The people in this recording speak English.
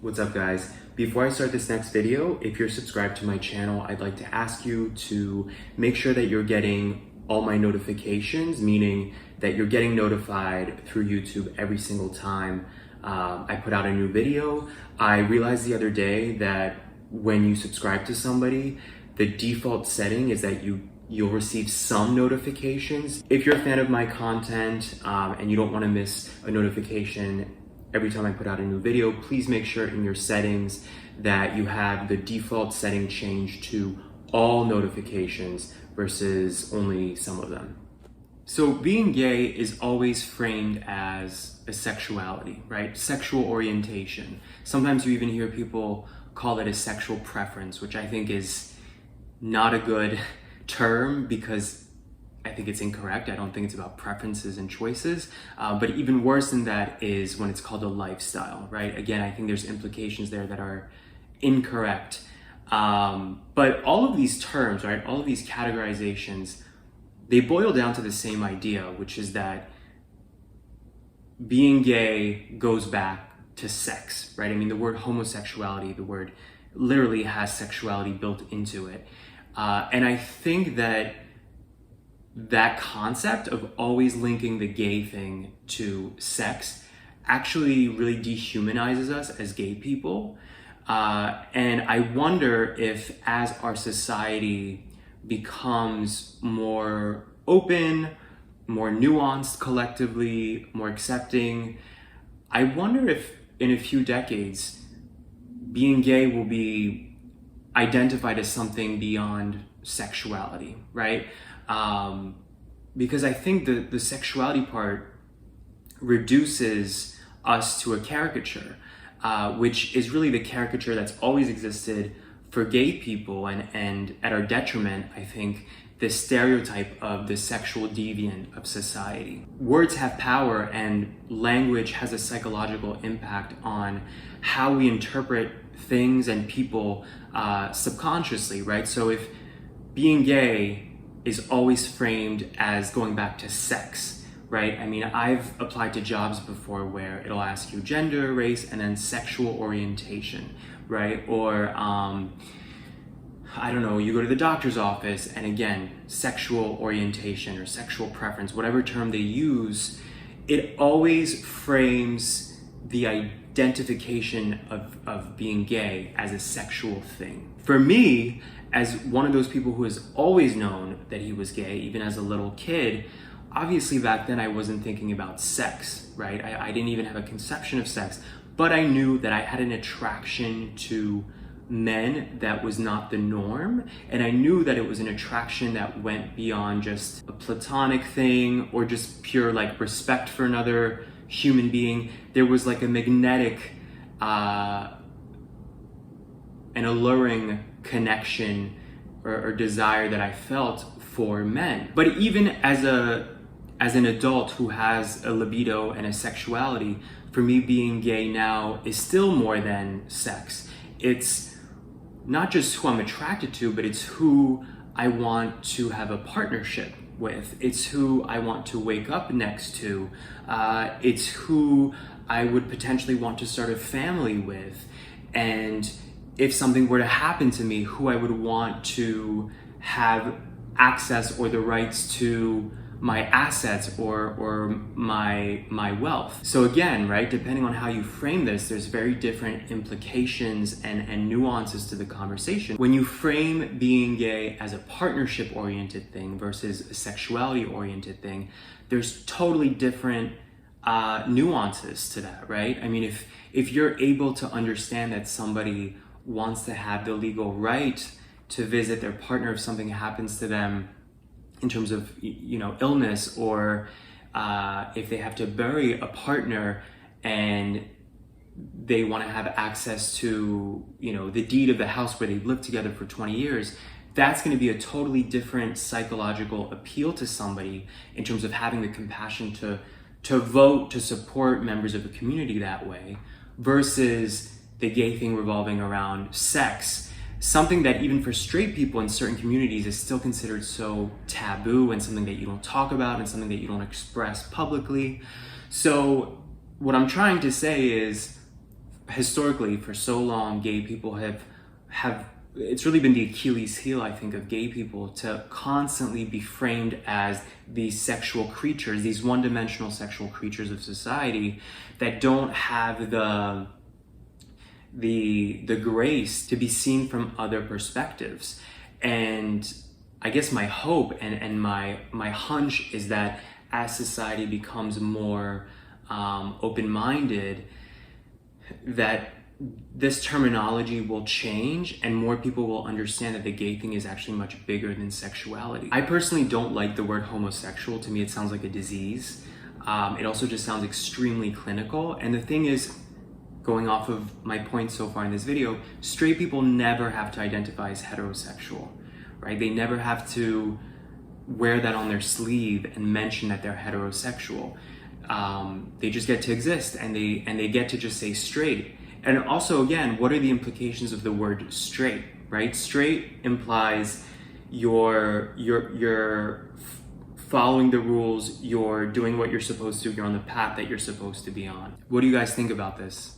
What's up, guys? Before I start this next video, if you're subscribed to my channel, I'd like to ask you to make sure that you're getting all my notifications, meaning that you're getting notified through YouTube every single time I put out a new video. I realized the other day that when you subscribe to somebody, the default setting is that you'll receive some notifications. If you're a fan of my content and you don't want to miss a notification every time I put out a new video, please make sure in your settings that you have the default setting changed to all notifications versus only some of them. So being gay is always framed as a sexuality, right? Sexual orientation. Sometimes you even hear people call it a sexual preference, which I think is not a good term because I think it's incorrect. I don't think it's about preferences and choices. But even worse than that is when it's called a lifestyle, right? Again, I think there's implications there that are incorrect. But all of these terms, right? All of these categorizations, they boil down to the same idea, which is that being gay goes back to sex, right? I mean, the word homosexuality, the word literally has sexuality built into it. And I think that concept of always linking the gay thing to sex actually really dehumanizes us as gay people. And I wonder if as our society becomes more open, more nuanced collectively, more accepting, I wonder if in a few decades, being gay will be identified as something beyond sexuality, right? Because I think the sexuality part reduces us to a caricature, which is really the caricature that's always existed for gay people, and at our detriment, I think, the stereotype of the sexual deviant of society. Words have power, and language has a psychological impact on how we interpret things and people subconsciously, right? So if being gay is always framed as going back to sex, right? I mean, I've applied to jobs before where it'll ask you gender, race, and then sexual orientation, right? Or, I don't know, you go to the doctor's office and again, sexual orientation or sexual preference, whatever term they use, it always frames the identification of being gay as a sexual thing. For me, as one of those people who has always known that he was gay, even as a little kid, obviously back then I wasn't thinking about sex, right? I didn't even have a conception of sex, but I knew that I had an attraction to men that was not the norm, and I knew that it was an attraction that went beyond just a platonic thing or just pure like respect for another human being. There was like a magnetic and alluring connection or desire that I felt for men. But even as an adult who has a libido and a sexuality, for me being gay now is still more than sex. It's not just who I'm attracted to, but it's who I want to have a partnership with. It's who I want to wake up next to. It's who I would potentially want to start a family with. And if something were to happen to me, who I would want to have access or the rights to my assets or my wealth. So again, right, depending on how you frame this, there's very different implications and nuances to the conversation. When you frame being gay as a partnership-oriented thing versus a sexuality-oriented thing, there's totally different nuances to that, right? I mean, if you're able to understand that somebody wants to have the legal right to visit their partner if something happens to them in terms of, you know, illness, or if they have to bury a partner and they want to have access to, you know, the deed of the house where they've lived together for 20 years, that's going to be a totally different psychological appeal to somebody in terms of having the compassion to vote to support members of a community that way, versus the gay thing revolving around sex, something that even for straight people in certain communities is still considered so taboo and something that you don't talk about and something that you don't express publicly. So what I'm trying to say is, historically, for so long, gay people have it's really been the Achilles heel, I think, of gay people to constantly be framed as these sexual creatures, these one-dimensional sexual creatures of society that don't have the grace to be seen from other perspectives. And I guess my hope and my hunch is that as society becomes more open-minded, that this terminology will change and more people will understand that the gay thing is actually much bigger than sexuality. I personally don't like the word homosexual. To me, it sounds like a disease. It also just sounds extremely clinical. And the thing is, going off of my points so far in this video, straight people never have to identify as heterosexual, right? They never have to wear that on their sleeve and mention that they're heterosexual. They just get to exist, and they get to just say straight. And also, again, what are the implications of the word straight, right? Straight implies you're following the rules, you're doing what you're supposed to, you're on the path that you're supposed to be on. What do you guys think about this?